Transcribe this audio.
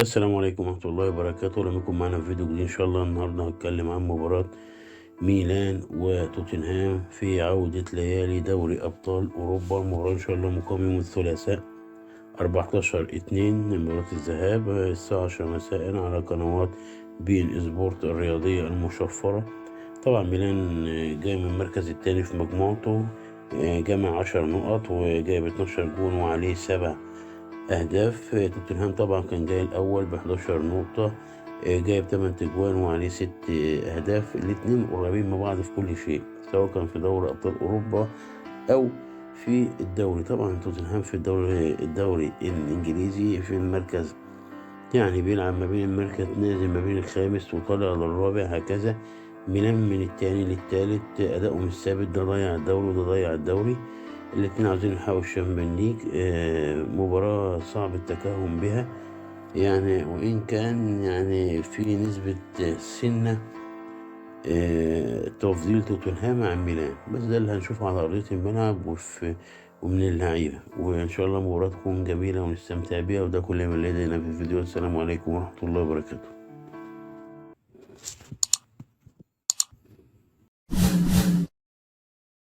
السلام عليكم ورحمة الله وبركاته. لما يكون معنا في فيديو جديد إن شاء الله. النهاردة هتكلم عن مباراة ميلان وتوتنهام في عودة ليالي دوري أبطال أوروبا. المباراة إن شاء الله مقام يوم الثلاثاء 14/2 مباراة الذهاب الساعة 10 مساء على قنوات بين سبورت الرياضية المشفرة. طبعا ميلان جاي من المركز الثاني في مجموعته، جمع 10 نقط وجايب 12 جون وعليه 7 أهداف. توتنهام طبعا كان جاي الأول ب11 نقطة، جايب 8 تجوان وعليه 6 أهداف. الاتنين قريبين من بعض في كل شيء، سواء كان في دوري أبطال أوروبا أو في الدوري. طبعا توتنهام في الدوري الإنجليزي في المركز، يعني بيلعب ما بين المركز، نازل ما بين الخامس وطالع للرابع هكذا. ميلان من التاني للتالت، أداؤهم الثابت، ده ضيع الدوري وده ضيع الدوري. الاتنين عاوزين يحققوا الشامبيون ليج. مباراة صعب التكهن بها، يعني وإن كان يعني في نسبة سنة تفضيل توتنهام عن ميلان، بس ده اللي هنشوفه على أرضية الملعب ومن اللعيبة. وإن شاء الله مباراة تكون جميلة ونستمتع بيها. وده كل ما لدينا في الفيديو. السلام عليكم ورحمة الله وبركاته.